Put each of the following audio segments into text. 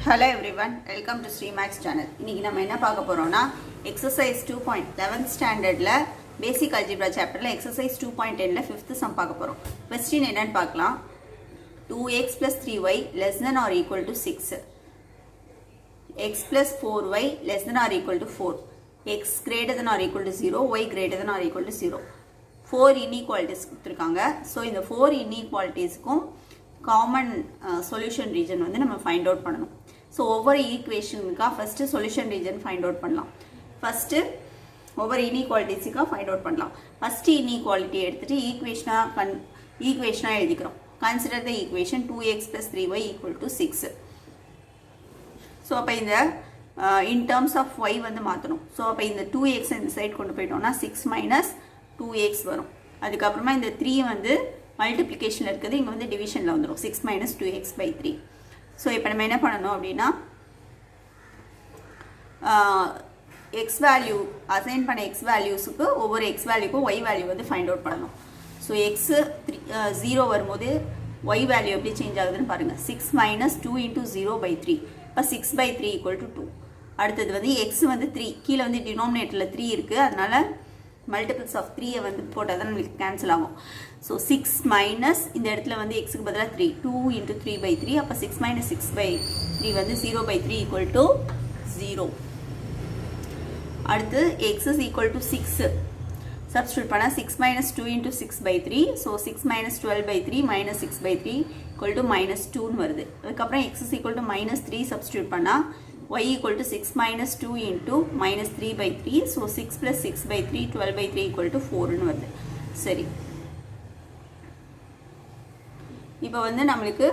Hello everyone, welcome to Srimax channel. இன்னைக்கு நம்ம என்ன பார்க்க போறோம்னா exercise 2.11 ஸ்டாண்டர்ட்ல basic algebra chapterல exercise 2.10ல 5th sum பார்க்க போறோம். Question என்னன்னு பார்க்கலாம். 2x plus 3y less than or equal to 6. x plus 4y less than or equal to 4. x greater than or equal to 0, y greater than or equal to 0. 4 inequalities கொடுத்திருக்காங்க. So இந்த 4 inequalitiesக்கும் common solution region வந்து நம்ம find out பண்ணணும். So ஒவ்வொரு ஈக்குவேஷனுக்காக first solution region find out பண்ணலாம். First ஒவ்வொரு இன்இக்வாலிட்டிஸுக்காக ஃபைண்ட் அவுட் பண்ணலாம். ஃபஸ்ட்டு இன்இக்வாலிட்டி எடுத்துகிட்டு ஈக்குவேஷனாக எழுதிக்கிறோம். Consider the equation 2x plus 3y equal to 6. So அப்போ இந்த இன் டேர்ம்ஸ் ஆஃப் y வந்து மாற்றணும். ஸோ அப்போ இந்த 2x இந்த சைட் கொண்டு போயிட்டோம்னா 6 minus 2x வரும். அதுக்கப்புறமா இந்த 3 வந்து மல்டிப்ளிகேஷனில் இருக்குது, இங்கே வந்து டிவிஷனில் வந்துடும். 6 minus 2x by 3. ஸோ இப்போ நம்ம என்ன பண்ணணும் அப்படின்னா எக்ஸ் வேல்யூ அசைன் பண்ண எக்ஸ் வேல்யூஸுக்கு ஒவ்வொரு எக்ஸ் வேல்யூக்கும் ஒய் வேல்யூ வந்து ஃபைண்ட் அவுட் பண்ணணும். ஸோ எக்ஸு 0 வரும்போது ஒய் வேல்யூ எப்படி சேஞ்ச் ஆகுதுன்னு பாருங்கள். 6 minus 2 into 0 by 3. இப்போ 6 by 3 equal to 2. அடுத்தது வந்து எக்ஸ் வந்து 3, கீழே வந்து டினாமினேட்டரில் 3 இருக்குது, அதனால் மல்டிபிள்ஸ் ஆஃப் 3 வந்து போட்டால் தான் நம்மளுக்கு கேன்சல் ஆகும். ஸோ 6 மைனஸ் இந்த இடத்துல வந்து எக்ஸுக்கு பதிலாக 3, 2 into 3 by 3. அப்போ 6 minus 6 by 3 வந்து 0 by 3 equal to 0. அடுத்து x is equal to 6 substitute பண்ணால் 6 minus 2 into 6 by 3. So 6 minus 12 by 3 minus 6 by 3 equal to minus 2ன்னு வருது. அதுக்கப்புறம் x is equal to minus 3 substitute பண்ணால் y equal to 6 minus 2 into minus 3 by 3. So 6 plus 6 by 3, 12 by 3 equal to 4ன்னு வருது. சரி, இப்போ வந்து நம்மளுக்கு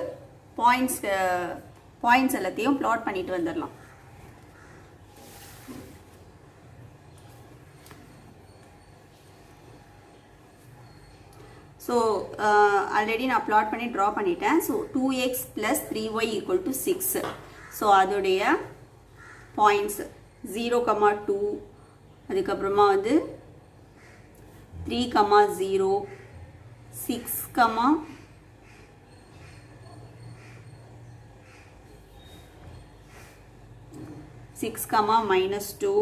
points எல்லாத்தையும் plot பண்ணிட்டு வந்துடலாம். ஸோ ஆல்ரெடி நான் பிளாட் பண்ணி ட்ரா பண்ணிட்டேன். So 2x plus 3y equal to 6. So அதோடைய பாயிண்ட்ஸ் 0, 2, அதுக்கப்புறமா வந்து 3, 0, 6, minus 2,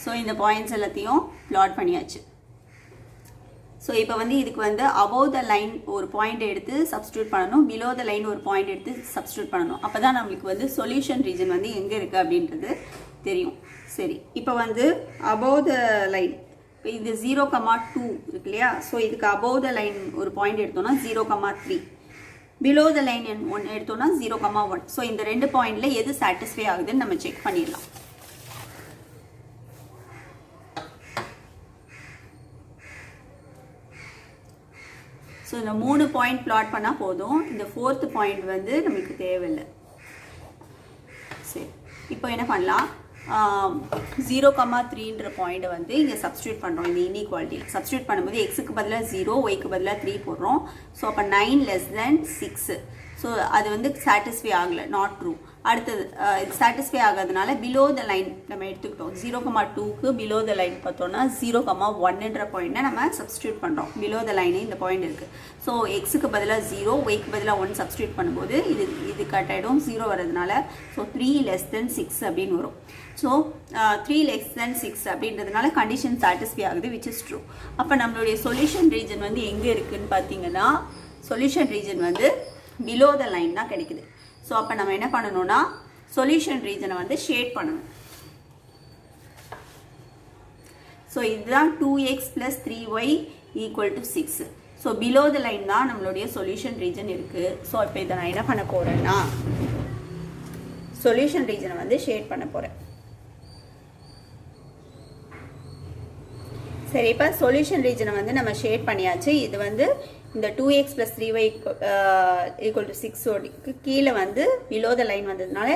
ஸோ இந்த பாயிண்ட்ஸ் எல்லாத்தையும் பிளாட் பண்ணியாச்சு. ஸோ இப்போ வந்து இதுக்கு வந்து அபோவ் த லைன் ஒரு பாயிண்ட் எடுத்து சப்ஸ்டியூட் பண்ணணும், பிலோ த லைன் ஒரு பாயிண்ட் எடுத்து சப்ஸ்டியூட் பண்ணணும். அப்போ தான் நம்மளுக்கு வந்து சொல்யூஷன் ரீஜன் வந்து எங்கே இருக்குது அப்படின்றது தெரியும். சரி, இப்போ வந்து அபோவ் த லைன், இப்போ இது 0, 2 இருக்கு இல்லையா? ஸோ இதுக்கு அபோவ் த லைன் ஒரு பாயிண்ட் எடுத்தோம்னா 0, 3. பிலோ த லைன் 1 எடுத்தோம்னா 0, 1. ஸோ இந்த ரெண்டு பாயிண்டில் எது சாட்டிஸ்ஃபை ஆகுதுன்னு நம்ம செக் பண்ணிடலாம். ஸோ இந்த 3 பாயிண்ட் பிளாட் பண்ணால் போதும். இந்த 4th பாயிண்ட் வந்து நம்மளுக்கு தேவையில்லை. சரி, இப்போ என்ன பண்ணலாம், 0, 3ன்ற பாயிண்ட்டை வந்து இங்கே சப்ஸ்டியூட் பண்ணுறோம். இந்த இன்இக்வாலிட்டி சப்ஸ்டியூட் பண்ணும்போது எக்ஸுக்கு பதிலாக 0, ஒய்க்கு பதிலாக 3 போடுறோம். ஸோ அப்போ 9 less than 6. ஸோ அது வந்து சாட்டிஸ்ஃபை ஆகலை, நாட் ட்ரூ. அடுத்தது சாட்டிஸ்ஃபை ஆகாதனால பிலோ த லைன் நம்ம எடுத்துக்கிட்டோம். 0, 2க்கு பிலோ த லைன் பார்த்தோம்னா 0, 1ன்ற பாயிண்ட்டை நம்ம சப்ஸ்டியூட் பண்ணுறோம். பிலோ த லைனே இந்த பாயிண்ட் இருக்குது. ஸோ எக்ஸுக்கு பதிலாக 0, ஒய்க்கு பதிலாக 1 சப்ஸ்டியூட் பண்ணும்போது இது கட் ஆகிடும் 0 வரதுனால. ஸோ 3 less than 6 அப்படின்னு வரும். ஸோ 3 less than 6 அப்படின்றதுனால கண்டிஷன் சாட்டிஸ்ஃபை ஆகுது, விச் இஸ் ட்ரூ. அப்போ நம்மளுடைய சொல்யூஷன் ரீஜன் வந்து எங்கே இருக்குதுன்னு பார்த்தீங்கன்னா சொல்யூஷன் ரீஜன் வந்து பிலோ த லைன் தான் கிடைக்குது. ஸோ அப்போ நம்ம என்ன பண்ணணும்னா சொல்யூஷன் ரீஜனை வந்து ஷேட் பண்ணணும். ஸோ இதுதான் 2x plus 3y equal to 6. So below the line தான் நம்மளுடைய சொல்யூஷன் ரீஜன் இருக்குது. ஸோ இப்போ இதை நான் என்ன பண்ண போகிறேன்னா சொல்யூஷன் ரீஜனை வந்து ஷேட் பண்ண போகிறேன். சரி, இப்போ சொல்யூஷன் ரீஜனை வந்து நம்ம ஷேட் பண்ணியாச்சு. இது வந்து இந்த 2x plus 3y equal to 6 கீழே வந்து பிலோ த லைன் வந்ததுனால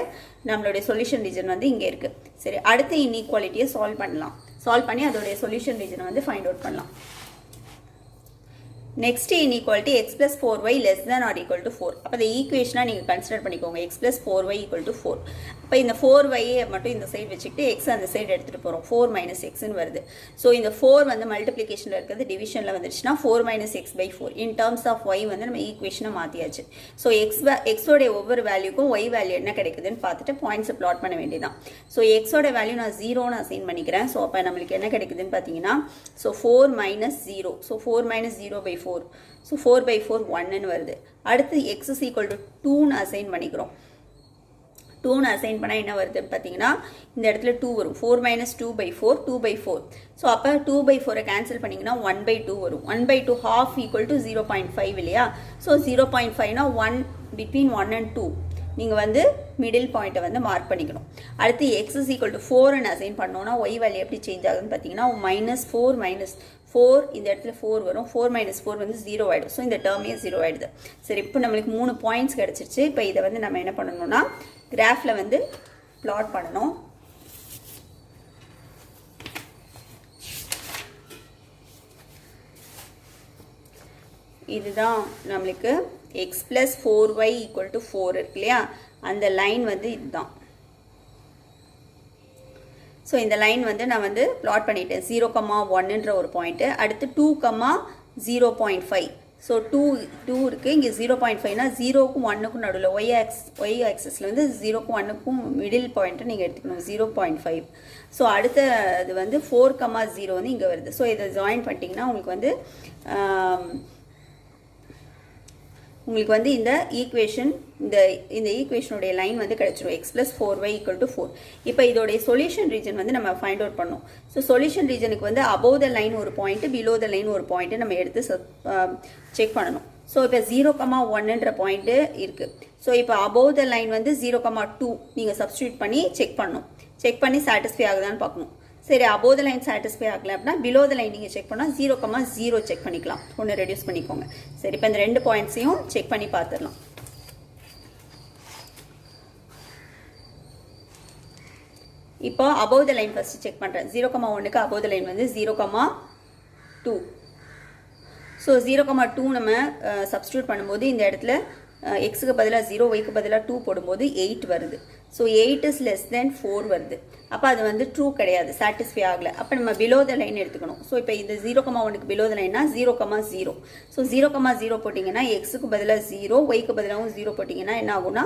நம்மளுடைய சொல்யூஷன் ரீஜன் வந்து இங்கே இருக்குது. சரி, அடுத்த இன்இக்வாலிட்டியை சால்வ் பண்ணலாம். சால்வ் பண்ணி அதோடைய சொல்யூஷன் ரீஜனை வந்து ஃபைண்ட் அவுட் பண்ணலாம். Next inequality x plus 4y less than or equal to 4. அப்போ இந்த ஈக்குவேஷனாக நீங்கள் கன்சிடர் பண்ணிக்கோங்க x plus 4y equal to 4. அப்போ இந்த 4y மட்டும் இந்த சைடு வச்சுக்கிட்டு x அந்த சைடு எடுத்துகிட்டு போகிறோம் 4 minus xன்னு வருது. ஸோ இந்த 4 வந்து மல்டிப்ளிகேஷனில் இருக்கிறது டிவிஷனில் வந்துருச்சுன்னா 4 minus x by 4. In terms of y வந்து நம்ம ஈக்குவேஷனை மாற்றியாச்சு. ஸோ எக்ஸோடைய ஒவ்வொரு வேல்யூக்கும் y வேல்யூ என்ன கிடைக்குதுன்னு பார்த்துட்டு பாயிண்ட்ஸை பிளாட் பண்ண வேண்டியதான். ஸோ எக்ஸோட வேல்யூ நான் 0ன்னு அசைன் பண்ணிக்கிறேன். ஸோ அப்போ நம்மளுக்கு என்ன கிடைக்குதுன்னு பார்த்தீங்கன்னா so 4 minus 0. So 4 minus 0 by 4. So 4 by 4 1 வருது. அடுத்து x is equal to 2 assign பண்ணிக்கிறோம். 2 அசைன் பண்ணா என்ன வருதுன்னு பார்த்தீங்கன்னா இந்த இடத்துல 2 வரும். 4 minus 2 by 4 2 by 4. ஸோ அப்போ 2 by 4 கேன்சல் பண்ணிங்கன்னா 1 by 2 வரும். 1 by 2 half equal to 0.5 இல்லையா? ஸோ 0.5னா 1 between 1 and 2. நீங்கள் வந்து மிடில் பாயிண்ட்டை வந்து மார்க் பண்ணிக்கணும். அடுத்து x is equal to 4ன்னு அசைன் பண்ணோன்னா y வேல்யூ எப்படி சேஞ்ச் ஆகுதுன்னு பார்த்தீங்கன்னா -4 minus 4 இந்த இடத்துல 4 வரும். 4 minus 4 வந்து 0 ஆகிடும். ஸோ இந்த டேர்மே 0 ஆகிடுது. சரி, இப்போ நம்மளுக்கு 3 பாயிண்ட்ஸ் கிடச்சிருச்சு. இப்போ இதை வந்து நம்ம என்ன பண்ணணும்னா கிராஃபில் வந்து பிளாட் பண்ணணும். இதுதான் நம்மளுக்கு x plus 4y equal to 4 இருக்கு இல்லையா? அந்த லைன் வந்து இதுதான். ஸோ இந்த லைன் வந்து நான் வந்து பிளாட் பண்ணிட்டேன். 0,1ன்ற ஒரு பாயிண்ட்டு, அடுத்து 2,0.5. ஸோ 2 இருக்குது, இங்கே 0.5னா 0க்கும் 1க்கும் நடுவில் ஒய் ஆக்சஸில் வந்து 0க்கும் 1க்கும் மிடில் பாயிண்ட்டை நீங்கள் எடுத்துக்கணும் 0.5. ஸோ அடுத்த இது வந்து 4,0 வந்து இங்கே வருது. ஸோ இதை ஜாயின் பண்ணிட்டீங்கன்னா உங்களுக்கு வந்து இந்த ஈக்குவேஷன் இந்த ஈக்குவேஷனுடைய லைன் வந்து கிடைச்சிரும் x plus 4y equal to 4. இப்போ இதோடைய சொல்யூஷன் ரீஜன் வந்து நம்ம ஃபைண்ட் அவுட் பண்ணோம். ஸோ சொல்யூஷன் ரீஜனுக்கு வந்து above the line ஒரு பாயிண்ட், below the line ஒரு பாயிண்ட் நம்ம எடுத்து செக் பண்ணணும். ஸோ இப்போ 0,1ன்ற பாயிண்ட்டு இருக்குது. ஸோ இப்போ above the line வந்து 0,2 நீங்கள் சப்ஸ்டியூட் பண்ணி செக் பண்ணணும். செக் பண்ணி சாட்டிஸ்ஃபை ஆகுதான்னு பார்க்கணும். சரி, above the line சாட்டிஸ்ஃபை ஆகலை அப்படின்னா below the line நீங்கள் செக் பண்ணால் 0,0 செக் பண்ணிக்கலாம். ஒன்று ரெடியூஸ் பண்ணிக்கோங்க. சரி, இப்போ இந்த 2 பாயிண்ட்ஸையும் செக் பண்ணி பார்த்துடலாம். இப்போ above the line first check பண்ணுறேன். 0,1க்கு above the line வந்து 0,2. ஸோ 0,2 நம்ம சப்ஸ்டியூட் பண்ணும்போது இந்த இடத்துல எக்ஸுக்கு பதிலாக 0, ஒய்க்கு பதிலாக 2 போடும்போது 8 வருது. ஸோ 8 is less than 4 வருது. அப்போ அது வந்து ட்ரூ கிடையாது, சாட்டிஸ்ஃபை ஆகலை. அப்போ நம்ம பிலோ த லைன் எடுத்துக்கணும். ஸோ இப்போ இது 0,1க்கு பிலோ த லைன்னா 0,0. ஸோ 0,0 போட்டிங்கன்னா எக்ஸுக்கு பதிலாக 0, ஒய்க்கு பதிலாகவும் 0 போட்டிங்கன்னா என்ன ஆகும்னா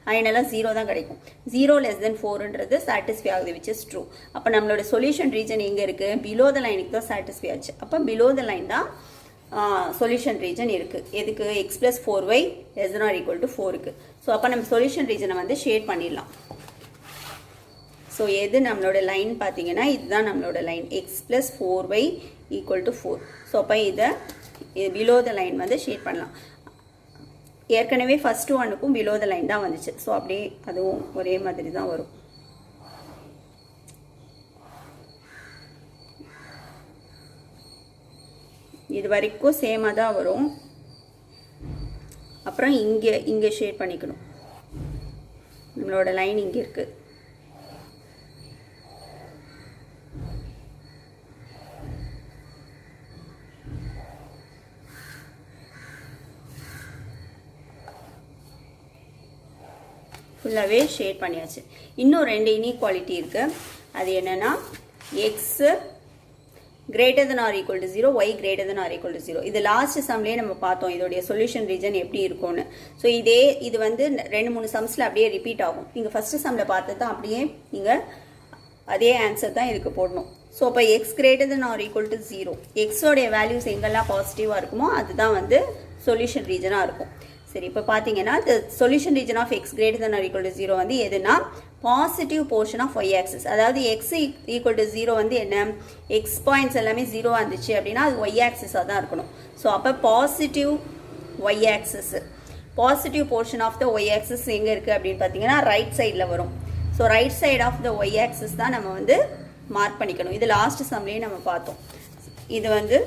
ஃபைனலாக 0 தான் கிடைக்கும். 0 less than 4ன்றது சாட்டிஸ்ஃபை ஆகுது, விச் இஸ் ட்ரூ. அப்போ நம்மளோட சொல்யூஷன் ரீஜன் எங்கே இருக்குது? பிலோ த லைனுக்கு தான் சாட்டிஸ்ஃபை ஆச்சு. அப்போ பிலோ த லைன் தான் சொல்யூஷன் ரீஜன் இருக்குது. எதுக்கு? x plus 4y less than or equal to 4க்கு. ஸோ அப்போ நம்ம சொல்யூஷன் ரீஜனை வந்து ஷேட் பண்ணிடலாம். ஸோ எது நம்மளோட லைன் பார்த்தீங்கன்னா இதுதான் நம்மளோட line x plus 4y equal to 4. So அப்போ இதை பிலோ த லைன் வந்து ஷேட் பண்ணலாம். ஏற்கனவே ஃபஸ்ட்டு ஒன்றுக்கும் பிலோ த லைன் தான் வந்துச்சு. ஸோ அப்படியே அதுவும் ஒரே மாதிரி தான் வரும். இது வரைக்கும் சேமாக தான் வரும். அப்புறம் இங்கே ஷேட் பண்ணிக்கணும். நம்மளோட லைன் இங்கே இருக்குது. ஃபுல்லாகவே ஷேட் பண்ணியாச்சு. இன்னும் 2 இன்இக்வாலிட்டி இருக்குது. அது என்னென்னா x greater than or equal to 0, y greater than or equal to 0. இது லாஸ்ட் சம்லேயே நம்ம பார்த்தோம் இதோடைய சொல்யூஷன் ரீஜன் எப்படி இருக்கும்னு. ஸோ இது வந்து 2-3 சம்ஸில் அப்படியே ரிப்பீட் ஆகும். நீங்கள் ஃபஸ்ட்டு சம்மில் பார்த்தது தான் அப்படியே நீங்கள் அதே ஆன்சர் தான் இதுக்கு போடணும். ஸோ அப்போ x greater than or equal to 0, எக்ஸோடைய வேல்யூஸ் எங்கெல்லாம் பாசிட்டிவாக இருக்குமோ அதுதான் வந்து சொல்யூஷன் ரீஜனாக இருக்கும். சரி, இப்போ பார்த்தீங்கன்னா the solution region of x greater than or equal to 0 வந்து எதுனா positive portion of y axis. அதாவது x equal to 0 வந்து என்ன, x பாயிண்ட்ஸ் எல்லாமே 0 வந்துச்சு அப்படின்னா அது y ஆக்சிஸாக தான் இருக்கணும். ஸோ அப்போ positive y axis, positive portion of the y axis எங்கே இருக்குது அப்படின்னு பார்த்தீங்கன்னா ரைட் சைடில் வரும். So right side of the y axis தான் நம்ம வந்து மார்க் பண்ணிக்கணும். இது லாஸ்ட் சம்லேயே நம்ம பார்த்தோம். இது வந்து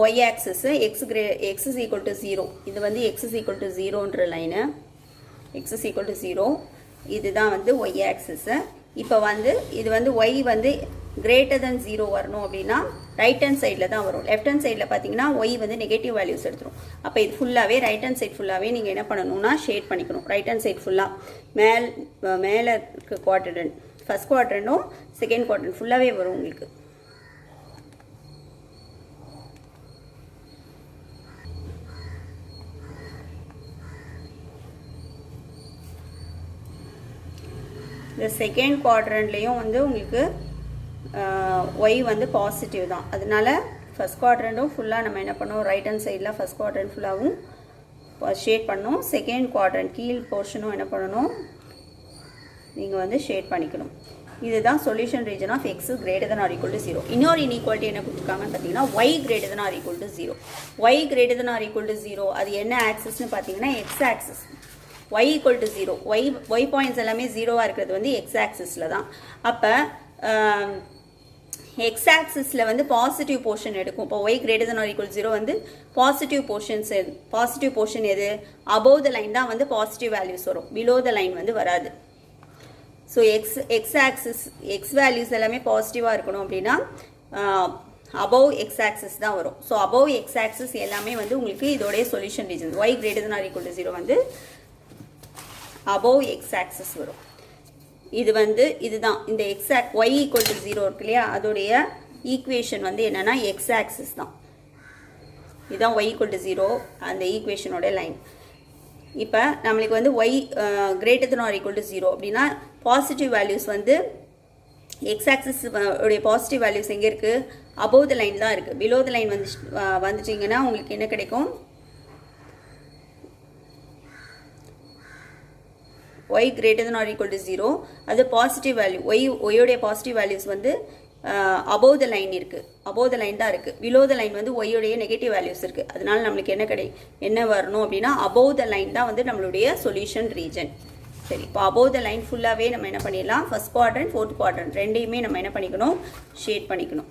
y axis x is equal to 0. இது வந்து x is equal to 0ன்ற line, x is equal to 0. இதுதான் வந்து y axis. இப்போ வந்து இது வந்து y வந்து greater than 0 வரணும் அப்படின்னா ரைட் ஹேண்ட் சைடில் தான் வரும். லெஃப்ட் ஹேண்ட் சைடில் பார்த்தீங்கன்னா ஒய் வந்து நெகட்டிவ் வேல்யூஸ் எடுத்துரும். அப்போ இது ஃபுல்லாகவே ரைட் ஹேண்ட் சைட் ஃபுல்லாகவே நீங்கள் என்ன பண்ணணும்னா ஷேட் பண்ணிக்கணும். ரைட் ஹேண்ட் சைட் ஃபுல்லாக மேலே இருக்க குவாட்ரண்ட், ஃபர்ஸ்ட் குவாட்ரண்ட்டும் செகண்ட் குவாட்ரண்ட் ஃபுல்லாகவே வரும் உங்களுக்கு. இந்த செகண்ட் குவாட்ரண்ட்லேயும் வந்து உங்களுக்கு ஒய் வந்து பாசிட்டிவ் தான். அதனால ஃபர்ஸ்ட் குவாட்ரண்ட்டும் ஃபுல்லாக நம்ம என்ன பண்ணோம், ரைட் ஹேண்ட் சைடில் ஃபர்ஸ்ட் குவாட்ரண்ட் ஃபுல்லாகவும் ஷேட் பண்ணணும். செகண்ட் குவாட்ரண்ட் கீழ் போர்ஷனும் என்ன பண்ணணும், நீங்கள் வந்து ஷேட் பண்ணிக்கணும். இதுதான் solution region of x greater than or equal to 0. இன்னொரு இன்இக்வாலிட்டி என்ன கொடுத்துருக்காங்கன்னு பார்த்தீங்கன்னா y greater than or equal to 0. Y greater than or equal to 0 அது என்ன ஆக்சஸ்ன்னு பார்த்தீங்கன்னா x axis. y equal to 0, y points எல்லாமே 0-ஆக இருக்கிறது வந்து x ஆக்சிஸில் தான். அப்போ x ஆக்சிஸில் வந்து பாசிட்டிவ் போர்ஷன் எடுக்கும். இப்போ y greater than or equal to 0 வந்து பாசிட்டிவ் போர்ஷன் எது, above the line தான் வந்து பாசிட்டிவ் வேல்யூஸ் வரும், below the line வந்து வராது. So x axis x values எல்லாமே பாசிட்டிவாக இருக்கணும் அப்படின்னா above x axis தான் வரும். ஸோ above x axis எல்லாமே வந்து உங்களுக்கு இதோடைய solution region y greater than or equal to 0 வந்து above x axis வரும். இது வந்து இதுதான் இந்த y equal to 0 இருக்கு இல்லையா, அதோடைய ஈக்குவேஷன் வந்து என்னன்னா x axis தான். இதுதான் y equal to 0 அந்த ஈக்குவேஷனோட லைன். இப்போ நம்மளுக்கு வந்து y greater than or equal to 0 அப்படின்னா பாசிட்டிவ் வேல்யூஸ் வந்து x axis உடைய பாசிட்டிவ் வேல்யூஸ் எங்கே இருக்குது, above the line தான் இருக்குது. below the line வந்துட்டிங்கன்னா உங்களுக்கு என்ன கிடைக்கும், y greater than or equal to 0 அது பாசிட்டிவ் வேல்யூ, ஒய்யோடைய பாசிட்டிவ் வேல்யூஸ் வந்து above the line இருக்குது, above the line தான் இருக்குது. below the line வந்து ஒய்யோடைய நெகட்டிவ் வேல்யூஸ் இருக்குது. அதனால நம்மளுக்கு என்ன வரணும் அப்படின்னா above the line தான் வந்து நம்மளுடைய சொல்யூஷன் ரீஜன். சரி, இப்போ above the line ஃபுல்லாகவே நம்ம என்ன பண்ணிடலாம், ஃபர்ஸ்ட் குவாட்ரண்ட் ஃபோர்த் குவாட்ரண்ட் ரெண்டையுமே நம்ம என்ன பண்ணிக்கணும், ஷேட் பண்ணிக்கணும்.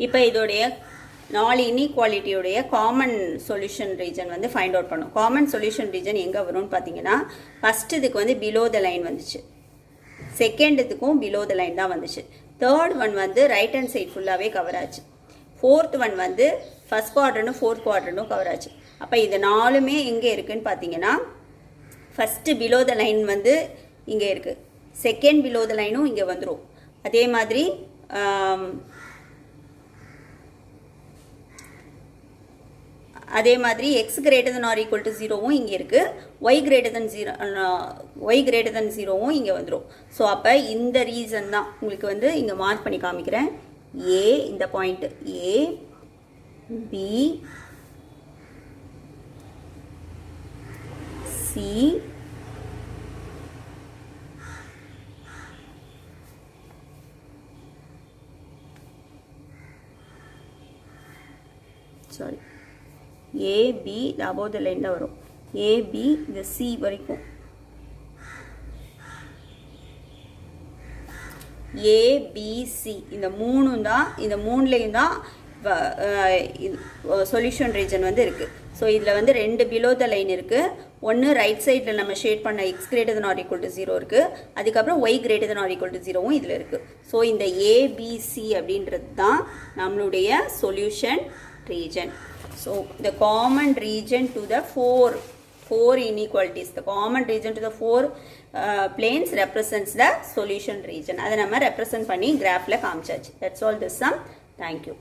இப்போ இதோடைய 4 இன்இக்வாலிட்டியோடைய காமன் சொல்யூஷன் ரீஜன் வந்து ஃபைண்ட் அவுட் பண்ணும். காமன் சொல்யூஷன் ரீஜன் எங்கே வரும்னு பார்த்தீங்கன்னா ஃபஸ்ட் இதுக்கு வந்து பிலோ த லைன் வந்துச்சு, செகண்ட் இதுக்கும் பிலோ த லைன் தான் வந்துச்சு, தேர்ட் ஒன் வந்து ரைட் ஹேண்ட் சைட் ஃபுல்லாகவே கவர் ஆச்சு, ஃபோர்த் ஒன் வந்து ஃபர்ஸ்ட் குவாட்ரண்ட்டும் ஃபோர்த் குவாட்ரண்ட்டும் கவர் ஆச்சு. அப்போ இது 4மே எங்கே இருக்குதுன்னு பார்த்தீங்கன்னா ஃபஸ்ட்டு பிலோ த லைன் வந்து இங்கே இருக்குது, செகண்ட் பிலோ த லைனும் இங்கே வந்துடும். அதே மாதிரி x greater than or equal to 0வும் இங்கே இருக்குது, y greater than 0வும் இங்கே வந்துடும். ஸோ அப்போ இந்த ரீசன் தான் உங்களுக்கு வந்து இங்கே மார்க் பண்ணி காமிக்கிறேன். A இந்த point A, B, C, sorry A, B above the line தான் வரும், A, B இந்த C வரைக்கும், A, B, C இந்த மூணும் தான், இந்த மூணுலேயும் தான் சொல்யூஷன் ரீஜன் வந்து இருக்குது. ஸோ இதில் வந்து 2 பிலோ த லைன் இருக்குது, ஒன்று ரைட் சைடில் நம்ம ஷேட் பண்ண x greater than or equal to 0 இருக்குது, அதுக்கப்புறம் y greater than or equal to 0வும் இதில் இருக்குது. ஸோ இந்த ABC அப்படின்றது தான் நம்மளுடைய solution region. So the common region to the four inequalities, the common region to the four planes represents the solution region. அதை நம்ம represent பண்ணி graphல காமிச்சாச்சு. That's all this sum. Thank you.